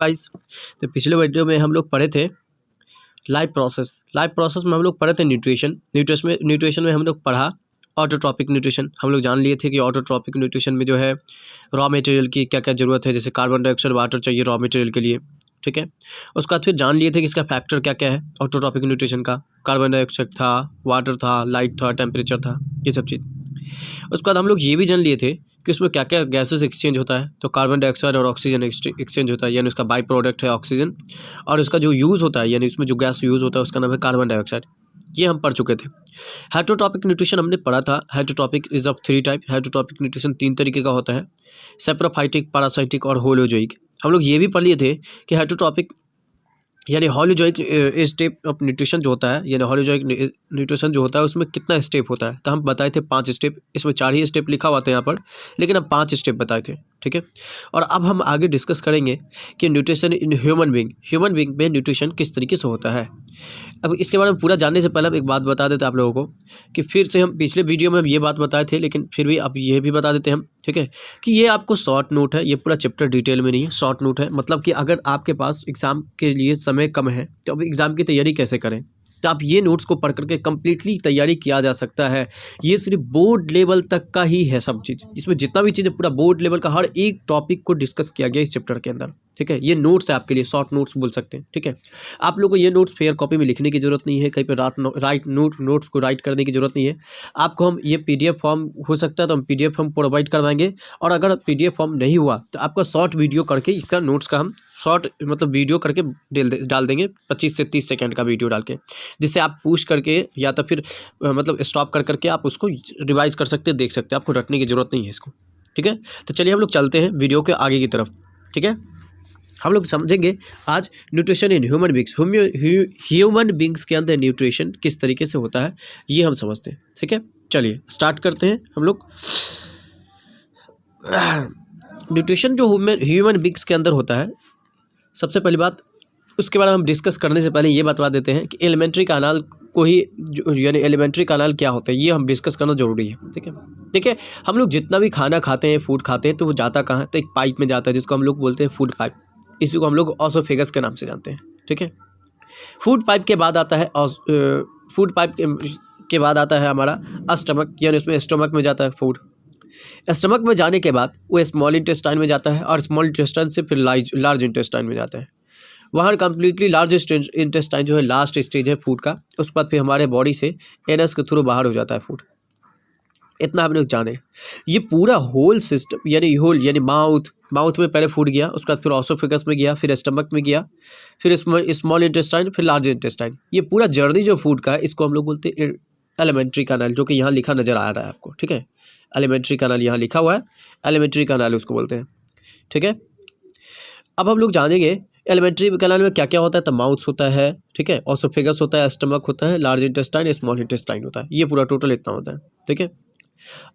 Guys, तो पिछले video में हम लोग पढ़े थे लाइव प्रोसेस में हम लोग पढ़े थे न्यूट्रिशन में हम लोग पढ़ा ऑटोट्रॉपिक न्यूट्रिशन। हम लोग जान लिए थे कि ऑटोट्रॉपिक न्यूट्रिशन में जो है रॉ मटेरियल की क्या क्या ज़रूरत है, जैसे कार्बन डाइऑक्साइड वाटर चाहिए रॉ मटेरियल के लिए, ठीक है। उसके बाद फिर जान लिए थे कि इसका फैक्टर क्या क्या है ऑटोट्रॉपिक न्यूट्रिशन का, कार्बन डाइऑक्साइड था, वाटर था, लाइट था, टेम्परेचर था, ये सब चीज़। उसके बाद हम लोग ये भी जान लिए थे कि उसमें क्या क्या गैसेस एक्सचेंज होता है, तो कार्बन डाइऑक्साइड और ऑक्सीजन एक्सचेंज होता है, यानी उसका बाई प्रोडक्ट है ऑक्सीजन, और उसका जो यूज़ होता है यानी उसमें जो गैस यूज़ होता है उसका नाम है कार्बन डाइऑक्साइड। ये हम पढ़ चुके थे। हेटेरोटॉपिक न्यूट्रिशन हमने पढ़ा था। हेटेरोटॉपिक इज ऑफ 3 टाइप। हेटेरोटॉपिक न्यूट्रिशन 3 तरीके का होता है, सेप्रोफाइटिक, पैरासाइटिक और होलोजोइक। हम लोग ये भी पढ़ लिए थे कि हेटेरोटॉपिक यानी होलोजोइक स्टेप ऑफ न्यूट्रिशन जो होता है, यानी होलोजोइक न्यूट्रिशन जो होता है उसमें कितना स्टेप होता है, तो हम बताए थे 5 स्टेप। इसमें 4 ही स्टेप लिखा हुआ था यहाँ पर, लेकिन हम 5 स्टेप बताए थे, ठीक है। और अब हम आगे डिस्कस करेंगे कि न्यूट्रिशन इन ह्यूमन बीइंग में न्यूट्रिशन किस तरीके से होता है। अब इसके बारे में पूरा जानने से पहले हम एक बात बता देते हैं आप लोगों को कि फिर से हम पिछले वीडियो में हम ये बात बताए थे, लेकिन फिर भी अब ये भी बता देते हैं हम, ठीक है, कि ये आपको शॉर्ट नोट है, ये पूरा चैप्टर डिटेल में नहीं है, शॉर्ट नोट है। मतलब कि अगर आपके पास एग्ज़ाम के लिए समय कम है तो अब एग्ज़ाम की तैयारी कैसे करें, तो आप ये नोट्स को पढ़ करके कम्प्लीटली तैयारी किया जा सकता है। ये सिर्फ बोर्ड लेवल तक का ही है सब चीज़, इसमें जितना भी चीज़ है पूरा बोर्ड लेवल का हर एक टॉपिक को डिस्कस किया गया इस चैप्टर के अंदर, ठीक है। ये नोट्स है आपके लिए, शॉर्ट नोट्स बोल सकते हैं, ठीक है। आप लोगों को ये नोट्स फेयर कॉपी में लिखने की जरूरत नहीं है, कहीं पर नोट्स को राइट करने की जरूरत नहीं है। आपको हम ये PDF फॉर्म हो सकता है तो हम PDF फॉर्म प्रोवाइड करवाएंगे, और अगर PDF फॉर्म नहीं हुआ तो आपका शॉर्ट वीडियो करके इसका नोट्स का हम शॉर्ट मतलब वीडियो करके डाल देंगे, 25 से 30 सेकंड का वीडियो डाल के, जिससे आप पूछ करके या तो फिर मतलब स्टॉप कर करके आप उसको रिवाइज कर सकते हैं, देख सकते हैं, आपको रटने की ज़रूरत नहीं है इसको, ठीक है। तो चलिए हम लोग चलते हैं वीडियो के आगे की तरफ, ठीक है। हम लोग समझेंगे आज nutrition in human beings. Human beings के अंदर न्यूट्रिशन किस तरीके से होता है ये हम समझते हैं, ठीक है। चलिए स्टार्ट करते हैं हम लोग। न्यूट्रिशन जो ह्यूमन बींग्स के अंदर होता है, सबसे पहली बात उसके बारे में हम डिस्कस करने से पहले ये बता देते हैं कि एलिमेंट्री कैनाल को ही यानी एलिमेंट्री कैनाल क्या होता है ये हम डिस्कस करना जरूरी है, ठीक है। देखिए हम लोग जितना भी खाना खाते हैं, फूड खाते हैं, तो वो जाता कहाँ है, तो एक पाइप में जाता है जिसको हम लोग बोलते हैं फूड पाइप। इसी को हम लोग ऑसोफेगस के नाम से जानते हैं, ठीक है। फूड पाइप के बाद आता है के बाद आता है हमारा स्टमक, यानी उसमें स्टमक में जाता है फूड। स्टमक में जाने के बाद वो स्मॉल इंटेस्टाइन में जाता है, और स्मॉल इंटेस्टाइन से फिर लार्ज इंटेस्टाइन में जाता है। वहाँ कम्प्लीटली लार्ज इंटेस्टाइन जो है लास्ट स्टेज है फूड का। उसके बाद फिर हमारे बॉडी से एनस के थ्रू बाहर हो जाता है फूड। इतना हम लोग जाने। ये पूरा होल सिस्टम यानी माउथ में पहले फूड गया, उसके बाद फिर ऑसोफेगस में गया, फिर स्टमक में गया, फिर स्मॉल इंटेस्टाइन, फिर लार्ज इंटेस्टाइन। ये पूरा जर्नी जो फूड का है इसको हम लोग बोलते हैं एलिमेंट्री कैनाल, जो कि यहाँ लिखा नज़र आ रहा है आपको, ठीक है। एलिमेंट्री कैनाल यहाँ लिखा हुआ है, एलिमेंट्री कैनाल उसको बोलते हैं, ठीक है। अब हम लोग जानेंगे एलिमेंट्री कैनाल में क्या क्या होता है। तो माउथ होता है, ठीक है, ऑसोफेगस होता है, स्टमक होता है, लार्ज इंटेस्टाइन, स्मॉल इंटेस्टाइन होता है। ये पूरा टोटल इतना होता है, ठीक है।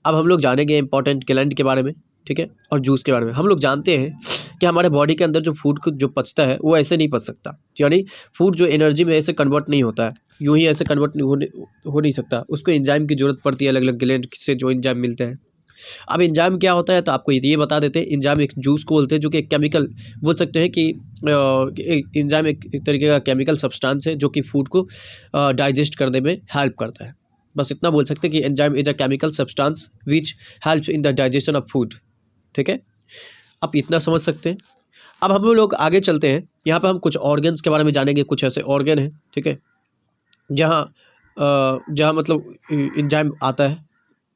अब हम लोग जानेंगे इंपॉर्टेंट ग्लैंड के बारे में, ठीक है, और जूस के बारे में। हम लोग जानते हैं कि हमारे बॉडी के अंदर जो फूड जो पचता है वो ऐसे नहीं पच सकता, यानी फूड जो एनर्जी में ऐसे कन्वर्ट नहीं होता है, यूँ ही ऐसे कन्वर्ट हो नहीं सकता। उसको एंजाइम की जरूरत पड़ती है, अलग अलग ग्लैंड से जो एंजाइम मिलते हैं। अब एंजाइम क्या होता है तो आपको ये बता देते हैं। एंजाइम एक जूस को बोलते हैं, जो कि एक केमिकल बोल सकते हैं कि एंजाइम एक तरीके का केमिकल सब्सटेंस है जो कि फूड को डाइजेस्ट करने में हेल्प करता है। बस इतना बोल सकते हैं कि enzyme is a chemical substance which helps in the digestion of food, ठीक है। आप इतना समझ सकते हैं। अब हम लोग आगे चलते हैं। यहाँ पर हम कुछ ऑर्गन्स के बारे में जानेंगे। कुछ ऐसे ऑर्गन हैं, ठीक है, जहाँ मतलब एंजाइम आता है,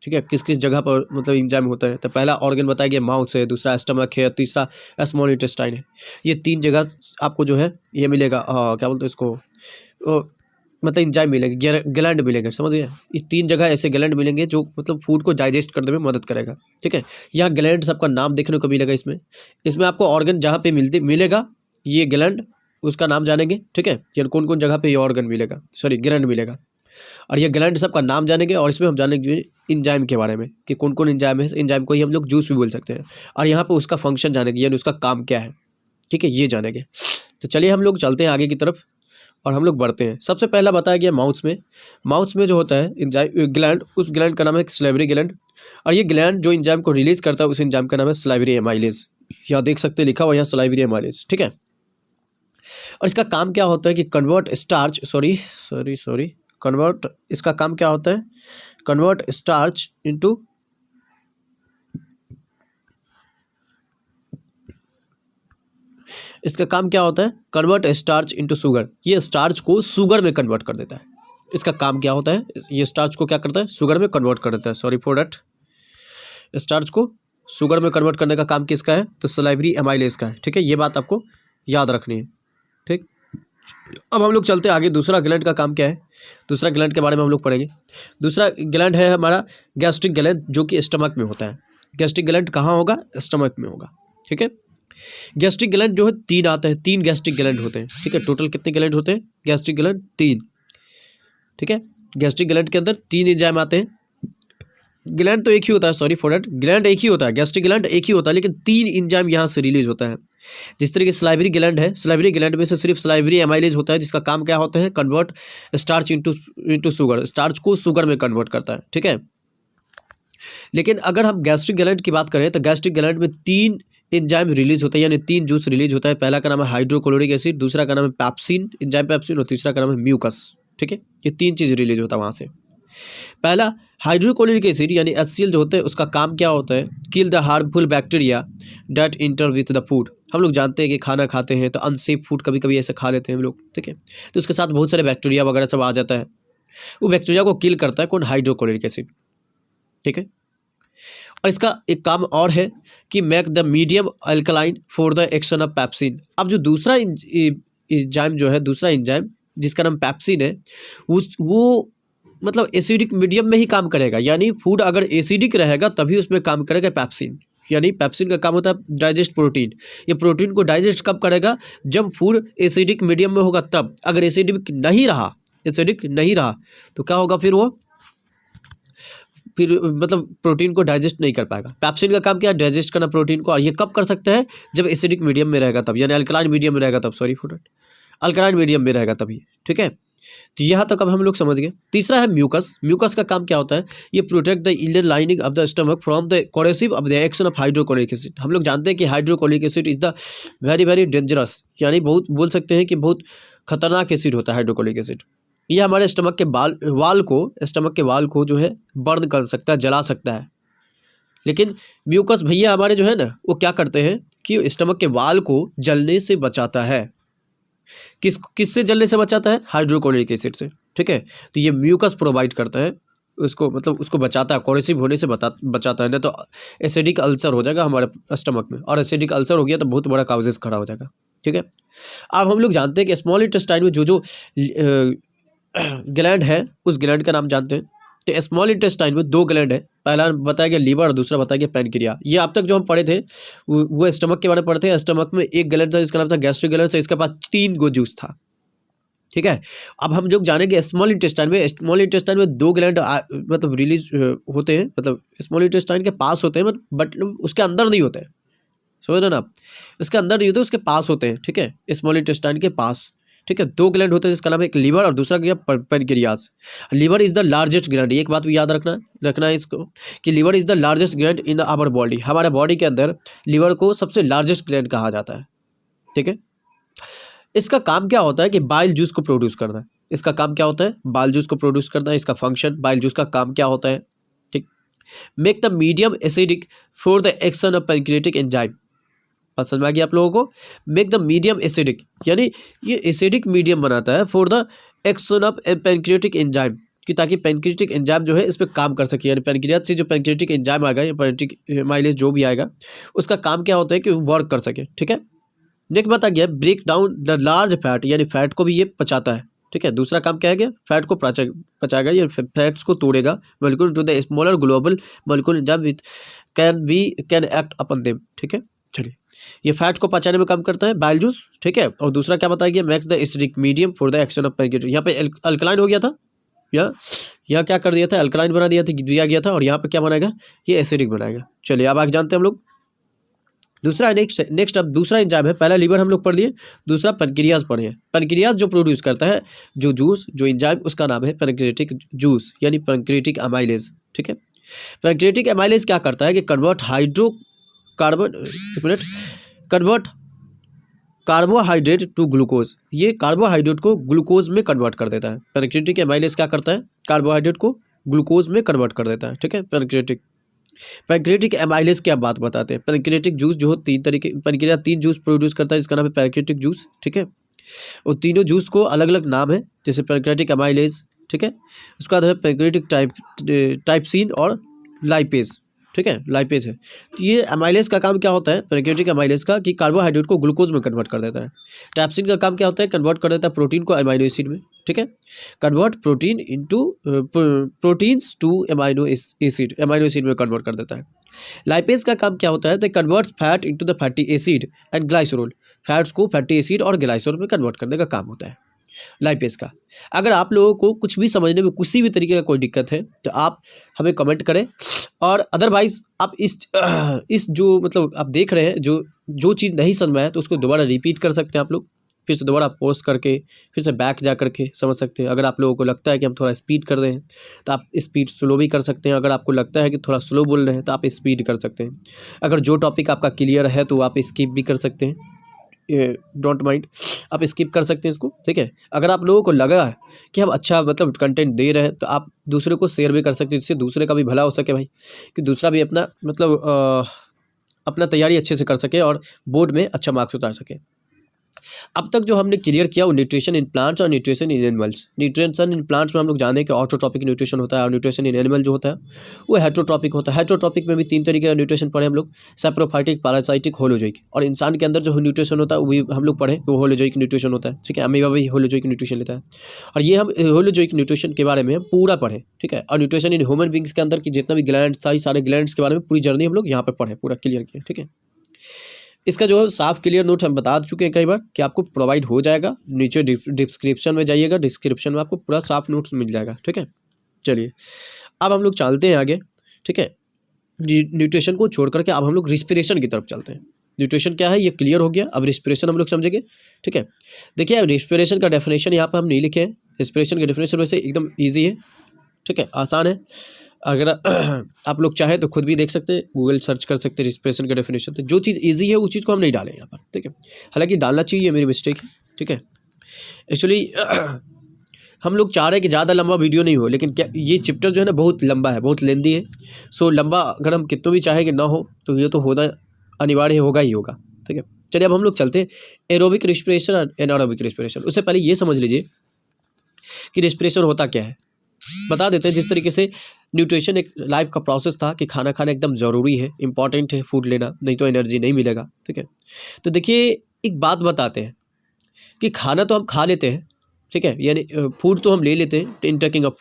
ठीक है, किस किस जगह पर मतलब एंजाइम होता है। तो पहला ऑर्गन बताया गया माउथ है, दूसरा स्टमक है, तीसरा स्मॉल इंटेस्टाइन है। ये 3 जगह आपको जो है ये मिलेगा, क्या बोलते हैं इसको, मतलब एंजाइम मिलेंगे, ग्लैंड मिलेंगे, समझ गए। इस 3 जगह ऐसे ग्लैंड मिलेंगे जो मतलब फूड को डाइजेस्ट करने में मदद करेगा, ठीक है। यहाँ ग्लैंड सबका नाम देखने को मिलेगा। इसमें आपको ऑर्गन जहाँ पे मिलेगा ये ग्लैंड, उसका नाम जानेंगे, ठीक है। यानी कौन कौन जगह पे ये ऑर्गन मिलेगा, ग्लैंड मिलेगा, और ये ग्लैंड सबका नाम जानेंगे। और इसमें हम जानेंगे एंजाइम के बारे में कि कौन कौन एंजाइम है। एंजाइम को ही हम लोग जूस भी बोल सकते हैं। और यहाँ पे उसका फंक्शन जानेंगे, यानी उसका काम क्या है, ठीक है, ये जानेंगे। तो चलिए हम लोग चलते हैं आगे की तरफ और हम लोग बढ़ते हैं। सबसे पहला बताया गया माउथ में जो होता है एंजाइम ग्लैंड, उस ग्लैंड का नाम है सलाइवरी ग्लैंड। और ये ग्लैंड जो एंजाइम को रिलीज करता है उस एंजाइम का नाम है सलाइवरी एमाइलेज। यहाँ देख सकते हैं लिखा हुआ यहाँ सलाइवरी एमाइलेज, ठीक है। और इसका काम क्या होता है कि कन्वर्ट स्टार्च कन्वर्ट, इसका काम क्या होता है, कन्वर्ट स्टार्च इनटू, इसका काम क्या होता है, कन्वर्ट स्टार्च इनटू शुगर। ये स्टार्च को शुगर में कन्वर्ट कर देता है। इसका काम क्या होता है, ये स्टार्च को क्या करता है, शुगर में कन्वर्ट कर देता है। सॉरी फॉर दैट, स्टार्च को शुगर में कन्वर्ट करने का काम किसका है, तो सलाइवरी एमाइलेज का है। ठीक है, ये बात आपको याद रखनी है। ठीक, अब हम लोग चलते हैं आगे। दूसरा ग्लैंड का काम क्या है, दूसरा ग्लैंड के बारे में हम लोग पढ़ेंगे। दूसरा ग्लैंड है हमारा गैस्ट्रिक ग्लैंड, जो कि स्टमक में होता है। गैस्ट्रिक ग्लैंड कहाँ होगा, स्टमक में होगा। ठीक है, गैस्ट्रिक ग्लैंड जो है 3 आते हैं, 3 गैस्ट्रिक ग्लैंड होते हैं। ठीक है, टोटल कितने ग्लैंड होते हैं, गैस्ट्रिक ग्लैंड 3। ठीक है, गैस्ट्रिक ग्लैंड के अंदर 3 एंजाइम आते हैं। ग्लैंड तो एक ही होता है, सॉरी फॉर दैट, ग्लैंड एक ही होता है, गैस्ट्रिक ग्लैंड एक ही होता है, लेकिन 3 एंजाइम यहाँ से रिलीज होता है। जिस तरीके सलाइवरी ग्लैंड है, सलाइवरी ग्लैंड में से सिर्फ सलाइवरी एमाइलेज होता है, जिसका काम क्या होता है, convert starch into sugar, starch को शुगर में कन्वर्ट करता है। ठीक है, लेकिन अगर हम गैस्ट्रिक ग्लैंड की बात करें तो गैस्ट्रिक ग्लैंड में 3 एंजाइम रिलीज होता है, यानी 3 जूस रिलीज होता है। पहला का नाम है हाइड्रोक्लोरिक एसिड, दूसरा का नाम है पैप्सिन, एंजाइम पैप्सिन, और तीसरा का नाम है म्यूकस। ठीक है, ये 3 चीज़ रिलीज होता है वहाँ से। पहला हाइड्रोक्लोरिक एसिड यानी HCl जो होता है, उसका काम क्या होता है, kill the harmful bacteria that inter with the food. हम लोग जानते हैं कि खाना खाते हैं तो अनसेफ फूड कभी कभी ऐसे खा लेते हैं हम लोग। ठीक है, तो उसके साथ बहुत सारे बैक्टीरिया वगैरह सब आ जाता है, वो बैक्टीरिया को किल करता है कौन, हाइड्रोक्लोरिक एसिड। ठीक है, और इसका एक काम और है कि make the medium alkaline for the action of pepsin. अब जो दूसरा एंजाइम जो है, दूसरा एंजाइम जिसका नाम पैप्सिन है, वो मतलब एसिडिक मीडियम में ही काम करेगा, यानी फूड अगर एसिडिक रहेगा तभी उसमें काम करेगा पैप्सिन। यानी पैप्सिन का काम होता है डाइजेस्ट प्रोटीन। ये प्रोटीन को डाइजेस्ट कब करेगा, जब फूड एसिडिक मीडियम में होगा तब। अगर एसिडिक नहीं रहा तो क्या होगा, फिर मतलब प्रोटीन को डाइजेस्ट नहीं कर पाएगा। पैप्सिन का काम क्या है, डाइजेस्ट करना प्रोटीन को, और ये कब कर सकता है, जब एसिडिक मीडियम में रहेगा तब, यानी अल्कलाइन मीडियम में रहेगा तब, sorry for that, alkaline medium में रहेगा तभी। ठीक है, तो यहाँ तक अब हम लोग समझ गए। तीसरा है म्यूकस। म्यूकस का काम क्या होता है, ये protect the inner lining of the stomach from the coercive of the action of hydrochloric acid. हम लोग जानते हैं कि hydrochloric acid is the very very dangerous, यानी बहुत बोल सकते हैं कि बहुत खतरनाक एसिड होता है हाइड्रोक्लोरिक एसिड। ये हमारे स्टमक के स्टमक के वाल को जो है बर्न कर सकता है, जला सकता है। लेकिन म्यूकस भैया हमारे जो है ना, वो क्या करते हैं कि स्टमक के वाल को जलने से बचाता है। किससे जलने से बचाता है, हाइड्रोक्लोरिक एसिड से। ठीक है, तो ये म्यूकस प्रोवाइड करता है उसको, मतलब उसको बचाता है, कोरेसिव होने से बचाता है, नहीं तो एसिडिक अल्सर हो जाएगा हमारे स्टमक में, और एसिडिक अल्सर हो गया तो बहुत बड़ा काउजेस खड़ा हो जाएगा। ठीक है, अब हम लोग जानते हैं कि स्मॉल इंटेस्टाइन में जो ग्लैंड है, उस ग्लैंड का नाम जानते हैं। तो स्मॉल इंटेस्टाइन में 2 ग्लैंड है, पहला बताया गया लीवर और दूसरा बताया गया पैनक्रिया। ये अब तक जो हम पढ़े थे वो स्टमक के बारे में पढ़े थे। स्टमक में एक ग्लैंड था, इसका नाम था गैस्ट्रिक ग्लैंड, तो इसके पास 3 गो जूस था। ठीक है, अब हम लोग जानेंगे स्मॉल इंटेस्टाइन में 2 ग्लैंड मतलब रिलीज होते हैं, मतलब स्मॉल इंटेस्टाइन के पास होते हैं, बट उसके अंदर नहीं होते हैं, समझ रहे ना आप, उसके अंदर नहीं होते, उसके पास होते हैं। ठीक है, स्मॉल इंटेस्टाइन के पास। ठीक है, 2 ग्लैंड होते हैं, जिसका नाम है एक लीवर और दूसरा क्या, pancreas. Liver is the largest gland, एक बात याद रखना है इसको, कि liver is the largest gland in our body. हमारे बॉडी के अंदर लीवर को सबसे लार्जेस्ट ग्लैंड कहा जाता है। ठीक है, इसका काम क्या होता है कि बाइल जूस को प्रोड्यूस करना है। इसका काम क्या होता है, बाइल जूस को प्रोड्यूस करना है, इसका फंक्शन। बाइल जूस का काम क्या होता है, ठीक, make the medium acidic for the action of pancreatic enzyme. समझ में आ गया आप लोगों को, मेक द मीडियम एसिडिक, यानी ये एसिडिक मीडियम बनाता है for the action of pancreatic enzyme, कि ताकि पैनक्रियाटिक एंजाइम जो है इस पर काम कर सके। यानी पैनक्रियाज से जो पैनक्रियाटिक एंजाइम आएगा या पैनक्रियाटिक माइलेज जो भी आएगा, उसका काम क्या होता है कि वो वर्क कर सके। ठीक है, नेक्स्ट बात आ गया break down the large fat, यानी फैट को भी ये पचाता है। ठीक है, दूसरा काम क्या है कि फैट को पचाएगा, ये फैट्स को तोड़ेगा। Molecule to the smaller global molecule enzyme can act upon them. ठीक है, चलिए, ये फैट को पचाने में काम करता है बाइल जूस। ठीक है, और दूसरा क्या बताया गया, makes the acidic medium for the action of pancreatic. यहाँ पे अल्कलाइन हो गया था, यहाँ क्या कर दिया था, अल्कलाइन बना दिया गया था, और यहाँ पे क्या बनाएगा, ये एसिडिक बनाएगा। चलिए, अब आगे जानते हैं हम लोग। दूसरा नेक्स्ट अब दूसरा एंजाइम है, पहला लीवर हम लोग पढ़ लिए, दूसरा पैनक्रियाज पढ़े हैं। पैनक्रियाज जो प्रोड्यूस करता है जो जूस, जो एंजाइम, उसका नाम है पैनक्रियाटिक जूस, यानी पैनक्रियाटिक एमाइलेज। ठीक है, पैनक्रियाटिक एमाइलेज क्या करता है कि कन्वर्ट कार्बोहाइड्रेट टू ग्लूकोज, ये कार्बोहाइड्रेट को ग्लूकोज में कन्वर्ट कर देता है। पैनक्रियाटिक एमाइलेज क्या करता है, कार्बोहाइड्रेट को ग्लूकोज में कन्वर्ट कर देता है, ठीक है। पैनक्रियाटिक एमाइलेज की आप बात बताते हैं। पैनक्रियाटिक जूस जो 3 तरीके, पैनक्रिया 3 जूस प्रोड्यूस करता है, जिसका नाम है पैनक्रियाटिक जूस, ठीक है। और तीनों जूस को अलग अलग नाम है, जैसे पैनक्रियाटिक एमाइलेज, ठीक है। उसका है पैनक्रियाटिक टाइपसिन और लाइपेज, ठीक है, लाइपेज है। तो ये एमाइलेज का काम क्या होता है, पैनक्रियाटिक एमाइलेज का, कि कार्बोहाइड्रेट को ग्लूकोज में कन्वर्ट कर देता है। टाइपसिन का काम क्या होता है, कन्वर्ट कर देता है प्रोटीन को अमाइनो एसिड में, ठीक है। Convert protein into proteins two amino acid में कन्वर्ट कर देता है। लाइपेज का काम क्या होता है, the converts fat into the fatty acid and glycerol, fats को फैटी एसिड और ग्लाइसरोल में कन्वर्ट करने का काम होता है लाइपेज का। अगर आप लोगों को कुछ भी समझने में किसी भी तरीके का कोई दिक्कत है तो आप हमें कमेंट करें, और अदरवाइज आप इस जो मतलब आप देख रहे हैं, जो चीज़ नहीं समझ में आया तो उसको दोबारा रिपीट कर सकते हैं आप लोग, फिर से दोबारा पॉज करके फिर से बैक जा करके समझ सकते हैं। अगर आप लोगों को लगता है कि हम थोड़ा स्पीड कर रहे हैं तो आप स्पीड स्लो भी कर सकते हैं। अगर आपको लगता है कि थोड़ा स्लो बोल रहे हैं तो आप स्पीड कर सकते हैं। अगर जो टॉपिक आपका क्लियर है तो आप स्किप भी कर सकते हैं, डोंट माइंड, आप स्किप कर सकते हैं इसको, ठीक है। अगर आप लोगों को लगा है कि हम अच्छा मतलब कंटेंट दे रहे हैं तो आप दूसरे को शेयर भी कर सकते हैं, जिससे दूसरे का भी भला हो सके भाई, कि दूसरा भी अपना मतलब अपना तैयारी अच्छे से कर सके और बोर्ड में अच्छा मार्क्स उतार सके। अब तक जो हमने क्लियर किया वो न्यूट्रिशन इन प्लांट्स और nutrition in animals. Nutrition in plants में हम लोग जाने कि ऑटोट्रॉपिक न्यूट्रिशन होता है, और न्यूट्रिशन इन एनिमल जो होता है वो हेटरोट्रॉपिक होता है। हेटरोट्रॉपिक में भी 3 तरीके का न्यूट्रिशन पढ़े हम लोग, सैप्रोफाइटिक, पैरासाइटिक, होलोजोइक। और इंसान के अंदर जो न्यूट्रिशन होता है वो भी हम लोग पढ़े, वो होलोजोइक न्यूट्रिशन होता है, ठीक है। अमीबा भी होलोजोइक न्यूट्रिशन लेता है, और ये हम होलोजोइक न्यूट्रिशन के बारे में हम पूरा पढ़े, ठीक है। और न्यूट्रिशन इन ह्यूमन बींग्स के अंदर की जितना भी ग्लैंड्स था, सारे ग्लैंड्स के बारे में पूरी जर्नी हम लोग यहाँ पे पढ़े, पूरा क्लियर किया, ठीक है। इसका जो है साफ क्लियर नोट हम बता चुके हैं कई बार कि आपको प्रोवाइड हो जाएगा, नीचे डिस्क्रिप्शन में जाइएगा, डिस्क्रिप्शन में आपको पूरा साफ नोट्स मिल जाएगा, ठीक है। चलिए अब हम लोग चलते हैं आगे, ठीक है। न्यूट्रिशन को छोड़ करके अब हम लोग रिस्पिरेशन की तरफ चलते हैं। न्यूट्रिशन क्या है ये क्लियर हो गया, अब रिस्पिरेशन हम लोग समझेंगे, ठीक है। देखिए अब रिस्पिरेशन का डेफिनेशन यहाँ पर हम नहीं लिखे हैं। रिस्पिरेशन के डेफिनेशन वैसे एकदम ईजी है, ठीक है, आसान है। अगर आप लोग चाहें तो खुद भी देख सकते हैं, गूगल सर्च कर सकते हैं रिस्पिरेशन के डेफिनेशन। तो जो चीज़ इजी है उस चीज़ को हम नहीं डालें यहाँ पर, ठीक है। हालांकि डालना चाहिए, मेरी मिस्टेक है, ठीक है। एक्चुअली हम लोग चाह रहे हैं कि ज़्यादा लंबा वीडियो नहीं हो, लेकिन क्या ये चैप्टर जो है ना बहुत लंबा है, बहुत लेंदी है। सो लंबा अगर हम कितनों भी चाहें कि ना हो तो ये तो होना अनिवार्य होगा ही होगा, ठीक है। चलिए अब हम लोग चलते हैं एरोबिक रिस्पिरेशन और एनारोबिक रिस्पिरेशन। उससे पहले ये समझ लीजिए कि रिस्पिरेशन होता क्या है, बता देते हैं। जिस तरीके से न्यूट्रिशन एक लाइफ का प्रोसेस था कि खाना खाना एकदम ज़रूरी है, इंपॉर्टेंट है फूड लेना, नहीं तो एनर्जी नहीं मिलेगा, ठीक है। तो देखिए एक बात बताते हैं कि खाना तो हम खा लेते हैं, ठीक है, यानी फूड तो हम ले लेते हैं, इन टेकिंग ऑफ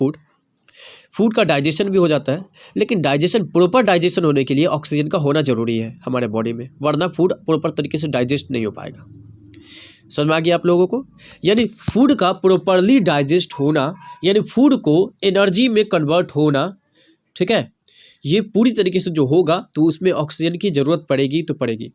फूड का डाइजेशन भी हो जाता है, लेकिन डाइजेशन प्रॉपर डाइजेशन होने के लिए ऑक्सीजन का होना ज़रूरी है हमारे बॉडी में, वरना फूड प्रॉपर तरीके से डाइजेस्ट नहीं हो पाएगा। समझ में आ गया आप लोगों को? यानी फूड का प्रॉपरली डाइजेस्ट होना, यानी फूड को एनर्जी में कन्वर्ट होना, ठीक है, ये पूरी तरीके से जो होगा तो उसमें ऑक्सीजन की ज़रूरत पड़ेगी तो पड़ेगी।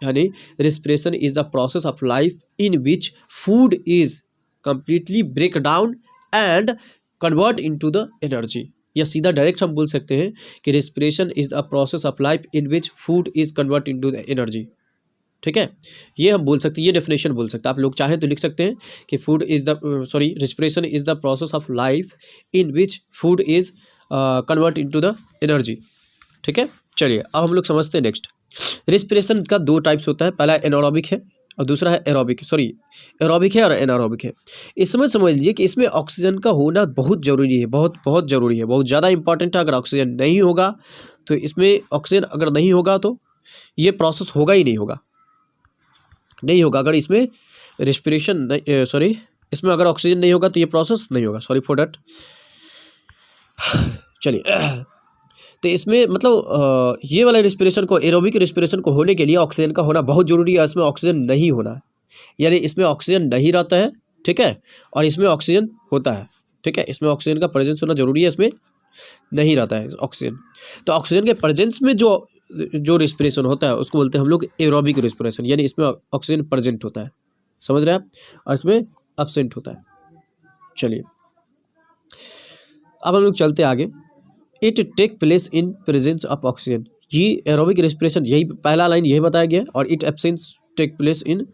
यानी respiration is the process of life in which food is completely break down and convert into the energy. या सीधा डायरेक्ट हम बोल सकते हैं कि respiration is the process of life in which food is convert into the energy, ठीक है। ये हम बोल सकते हैं, ये डेफिनेशन बोल सकते हैं। आप लोग चाहें तो लिख सकते हैं कि respiration is the process of life in which food is convert into the energy, ठीक है। चलिए अब हम लोग समझते हैं नेक्स्ट। रिस्पिरेशन का 2 टाइप्स होता है, पहला एनारोबिक है और दूसरा है एरोबिक है और एनारोबिक है। इसमें समझ लीजिए कि इसमें ऑक्सीजन का होना बहुत ज़रूरी है, बहुत बहुत ज़रूरी है, बहुत ज़्यादा इंपॉर्टेंट है। अगर ऑक्सीजन नहीं होगा तो इसमें ऑक्सीजन अगर नहीं होगा तो ये प्रोसेस होगा ही नहीं होगा। अगर इसमें रिस्पिरेशन इसमें अगर ऑक्सीजन नहीं होगा तो ये प्रोसेस नहीं होगा, सॉरी फॉर डैट। चलिए तो इसमें मतलब ये वाला रिस्पिरेशन को, एरोबिक रिस्पिरेशन को होने के लिए ऑक्सीजन का होना बहुत ज़रूरी है। इसमें ऑक्सीजन नहीं होना, यानी इसमें ऑक्सीजन नहीं रहता है, ठीक है, और इसमें ऑक्सीजन होता है, ठीक है। इसमें ऑक्सीजन का प्रेजेंस होना जरूरी है, इसमें नहीं रहता है ऑक्सीजन। तो ऑक्सीजन के प्रेजेंस में जो रिस्पिरेशन होता है उसको बोलते हैं हम लोग एरोबिक रिस्पिरेशन, यानी इसमें ऑक्सीजन प्रेजेंट होता है, समझ रहे हैं आप, और इसमें एब्सेंट होता है। चलिए अब हम लोग चलते आगे। It take place in presence of oxygen, ये एरोबिक रिस्पिरेशन, यही पहला लाइन यही बताया गया है, और it absence take place in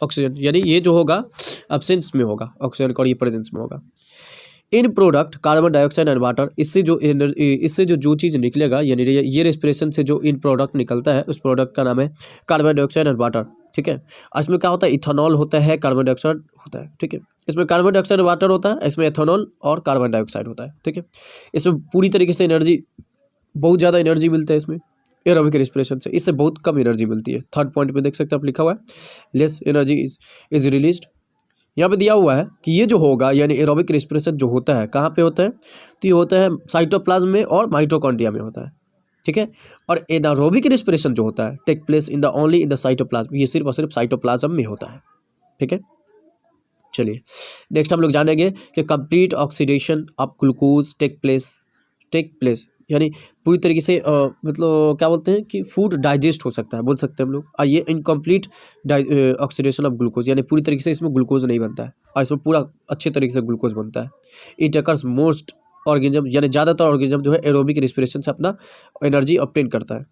oxygen, यानी ये जो होगा एब्सेंस में होगा ऑक्सीजन का और ये प्रेजेंस में होगा। In product carbon dioxide and water, इससे जो चीज़ निकलेगा, यानी ये रेस्पिरेशन से जो इन प्रोडक्ट निकलता है उस प्रोडक्ट का नाम है कार्बन डाइऑक्साइड एंड वाटर, ठीक है। और इसमें क्या होता है, इथेनॉल होता है, कार्बन डाइऑक्साइड होता है, ठीक है। इसमें कार्बन डाइऑक्साइड वाटर होता है, इसमें एथेनॉल और कार्बन डाइऑक्साइड होता है, ठीक है। इसमें पूरी तरीके से एनर्जी, बहुत ज़्यादा एनर्जी मिलता है इसमें एरोबिक रेस्पिरेशन से, इससे बहुत कम एनर्जी मिलती है। थर्ड पॉइंट में देख सकते हैं आप, लिखा हुआ है लेस एनर्जी इज रिलीज्ड। यहाँ पे दिया हुआ है कि ये जो होगा यानी एरोबिक रेस्पिरेशन जो होता है कहाँ पे होता है, तो ये होता है साइटोप्लाज्म में और माइटोकॉन्ड्रिया में होता है, ठीक है। और एनारोबिक रेस्पिरेशन जो होता है take place in the only in the cytoplasm, ये सिर्फ और सिर्फ साइटोप्लाज्म में होता है, ठीक है। चलिए नेक्स्ट हम लोग जानेंगे कि complete oxidation of glucose take place यानी पूरी तरीके से मतलब क्या बोलते हैं कि फूड डाइजेस्ट हो सकता है, बोल सकते हैं हम लोग। और ये इनकम्प्लीट ऑक्सीडेशन ऑफ ग्लूकोज, यानी पूरी तरीके से इसमें ग्लूकोज नहीं बनता है और इसमें पूरा अच्छे तरीके से ग्लूकोज बनता है। इट अकर्स मोस्ट ऑर्गेनिज्म, यानी ज़्यादातर ऑर्गेनिज्म जो है एरोबिक रेस्पिरेशन से अपना एनर्जी ऑब्टेन करता है,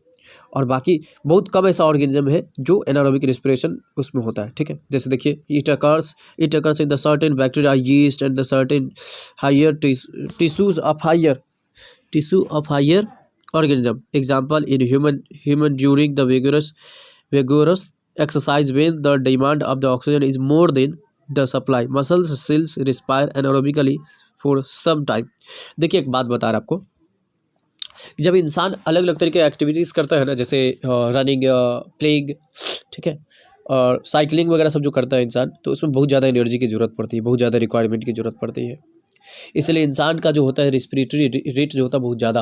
और बाकी बहुत कम ऐसा ऑर्गेनिज्म है जो एनारोबिक रेस्पिरेशन उसमें होता है, ठीक है। जैसे देखिए it occurs in the certain bacteria, yeast and the certain higher tissue of higher organism. Example in human during the vigorous exercise when the demand of the oxygen is more than the supply, muscles cells respire anaerobically for some time। देखिए एक बात बता रहा आपको, जब इंसान अलग अलग तरीके की एक्टिविटीज़ करता है ना, जैसे रनिंग, प्लेइंग, ठीक है, और साइकिलिंग वगैरह सब जो करता है इंसान, तो उसमें बहुत ज़्यादा एनर्जी की ज़रूरत पड़ती है, बहुत ज़्यादा रिक्वायरमेंट की ज़रूरत पड़ती है। इसलिए इंसान का जो होता है रेस्पिरेटरी रेट जो होता है बहुत ज़्यादा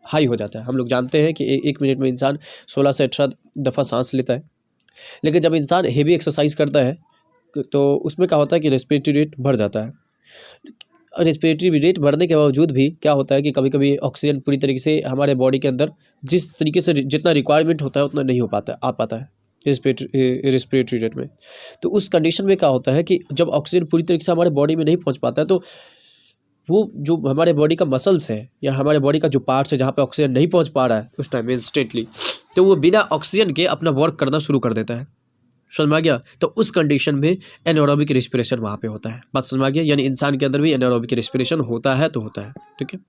हाई हो जाता है। हम लोग जानते हैं कि एक मिनट में इंसान 16 से 18 दफ़ा सांस लेता है, लेकिन जब इंसान हेवी एक्सरसाइज करता है तो उसमें क्या होता है कि रेस्पिरेटरी रेट बढ़ जाता है। रेस्पिरेटरी रेट बढ़ने के बावजूद भी क्या होता है कि कभी कभी ऑक्सीजन पूरी तरीके से हमारे बॉडी के अंदर जिस तरीके से जितना रिक्वायरमेंट होता है उतना नहीं आ पाता है रेस्पिरेटरी रेट में। तो उस कंडीशन में क्या होता है कि जब ऑक्सीजन पूरी तरीके से हमारे बॉडी में नहीं पहुंच पाता है, तो वो जो हमारे बॉडी का मसल्स है या हमारे बॉडी का जो पार्ट्स है जहाँ पे ऑक्सीजन नहीं पहुंच पा रहा है उस टाइम इंस्टेंटली, तो वो बिना ऑक्सीजन के अपना वर्क करना शुरू कर देता है। समझ में आ गया? तो उस कंडीशन में एनारोबिक रेस्पिरेशन वहाँ पे होता है। बात समझ में आ गया? यानी इंसान के अंदर भी एनारोबिक रेस्पिरेशन होता है तो होता है, ठीक है।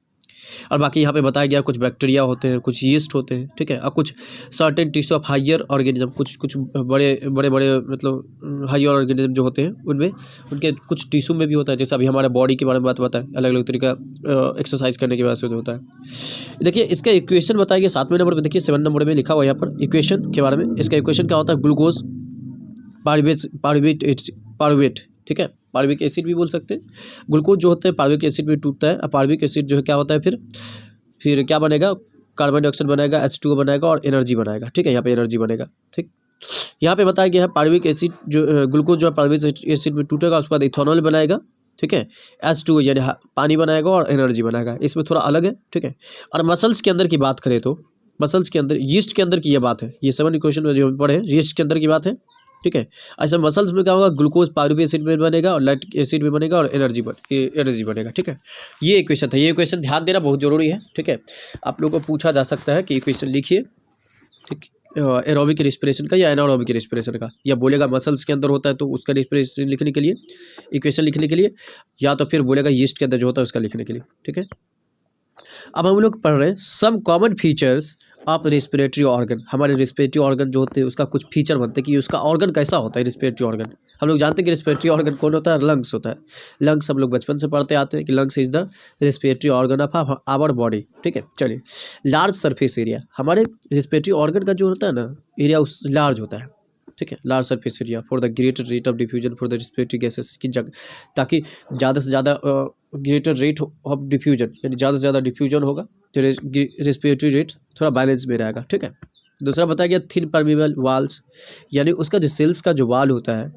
और बाकी यहाँ पे बताया गया कुछ बैक्टीरिया होते हैं, कुछ यीस्ट होते हैं, ठीक है, और कुछ certain tissue of higher organism, कुछ बड़े मतलब हायर ऑर्गेनिज्म जो होते हैं उनमें उनके कुछ टिश्यू में भी होता है। जैसे अभी हमारे बॉडी के बारे में बात बताएं, अलग अलग तरीका एक्सरसाइज करने की वजह से जो होता है। देखिए इसका इक्वेशन बताइए 7वें नंबर पर, देखिए 7 नंबर में लिखा हुआ है यहाँ पर इक्वेशन के बारे में। इसका इक्वेशन क्या होता है, ग्लूकोज पारुवेट, ठीक है, पार्विक एसिड भी बोल सकते हैं। ग्लूकोज जो होता है पार्विक एसिड में टूटता है, और पार्विक एसिड जो है क्या होता है फिर क्या बनेगा, कार्बन डाइऑक्साइड बनाएगा, H2O बनाएगा और एनर्जी बनाएगा, ठीक है। यहाँ पे एनर्जी बनेगा, ठीक। यहाँ पे बताया गया है पार्विक एसिड जो ग्लूकोज जो है पार्विक एसिड में टूटेगा, उसके बाद इथेनॉल बनाएगा, ठीक है, H2O यानी पानी बनाएगा और एनर्जी बनाएगा। इसमें थोड़ा अलग है, ठीक है। और मसल्स के अंदर की बात करें तो मसल्स के अंदर यीस्ट के अंदर की ये बात है, ये 7 इक्वेशन में जो पढ़े यीस्ट के अंदर की बात है, ठीक है। ऐसा मसल्स में क्या होगा, ग्लूकोज पारुविक एसिड में बनेगा और लैक्टिक एसिड में बनेगा और एनर्जी बनेगा, ठीक है। ये इक्वेशन था, ये इक्वेशन ध्यान देना बहुत ज़रूरी है, ठीक है। आप लोगों को पूछा जा सकता है कि इक्वेशन लिखिए, ठीक, एरोबिक रेस्पिरेशन का या एनारोबिक रेस्पिरेशन का, या बोलेगा मसल्स के अंदर होता है तो उसका रेस्पिरेशन लिखने के लिए, इक्वेशन लिखने के लिए, या तो फिर बोलेगा यीस्ट के अंदर जो होता है उसका लिखने के लिए, ठीक है। अब हम लोग पढ़ रहे हैं some common features of respiratory organ. हमारे रेस्पिरेटरी ऑर्गन जो होते हैं उसका कुछ फीचर बनते हैं कि उसका ऑर्गन कैसा होता है। रेस्पिरेटरी ऑर्गन हम लोग जानते हैं कि रेस्पिरेटरी ऑर्गन कौन होता है, लंग्स होता है। लंग्स हम लोग बचपन से पढ़ते आते हैं कि lungs is the respiratory organ of our body, ठीक है। चलिए, लार्ज सरफेस एरिया, हमारे रेस्पिरेटरी ऑर्गन का जो होता है ना एरिया उस लार्ज होता है, ठीक है। Large surface area for the greater rate of diffusion for the respiratory gases की ताकि ज़्यादा से ज़्यादा ग्रेटर रेट ऑफ डिफ्यूजन यानी ज़्यादा से ज़्यादा डिफ्यूजन होगा तो रेस्पिरेटरी रेट थोड़ा बैलेंस में रहेगा, ठीक है। दूसरा बताया गया थिन परमेबल वाल्स, यानी उसका जो सेल्स का जो वाल होता है,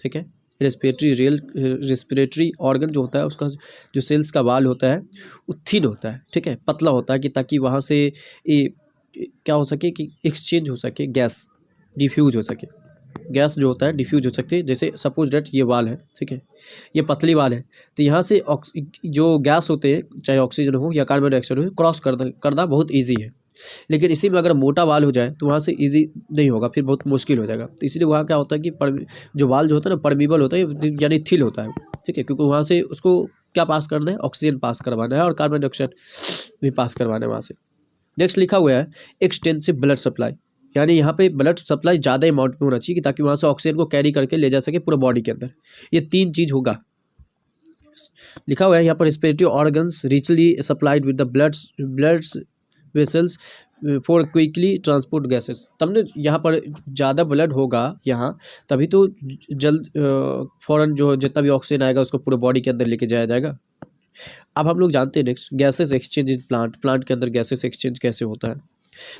ठीक है, रेस्पिरेटरी ऑर्गन जो होता है उसका जो सेल्स का वाल होता है वो थिन होता है, ठीक है, पतला होता है कि ताकि वहाँ से क्या हो सके कि एक्सचेंज हो सके, गैस डिफ्यूज हो सके, गैस जो होता है डिफ्यूज हो सकती है। जैसे सपोज डेट ये वाल है, ठीक है, ये पतली वाल है, तो यहाँ से जो गैस होते हैं चाहे ऑक्सीजन हो या कार्बन डाइऑक्साइड हो क्रॉस करना बहुत ईजी है, लेकिन इसी में अगर मोटा वाल हो जाए तो वहाँ से इजी नहीं होगा, फिर बहुत मुश्किल हो जाएगा। तो इसलिए वहाँ क्या होता है कि जो वाल जो होता है ना परमीबल होता है, यानी थिल होता है, ठीक है, क्योंकि वहाँ से उसको क्या पास करना है, ऑक्सीजन पास करवाना है और कार्बन डाइऑक्साइड भी पास करवाना है वहाँ से। नेक्स्ट लिखा हुआ है एक्सटेंसिव ब्लड सप्लाई, यानी यहाँ पे ब्लड सप्लाई ज़्यादा अमाउंट में होना चाहिए कि ताकि वहाँ से ऑक्सीजन को कैरी करके ले जा सके पूरा बॉडी के अंदर। ये 3 चीज़ होगा। लिखा हुआ है यहाँ पर respiratory organs richly supplied with the blood vessels for quickly transport gases. तब यहाँ पर ज़्यादा ब्लड होगा यहाँ, तभी तो जल्द फ़ौरन जो जितना भी ऑक्सीजन आएगा उसको पूरे बॉडी के अंदर लेके जाया जाएगा। अब हम लोग जानते हैं next gases exchange in plant के अंदर गैसेस एक्सचेंज कैसे होता है।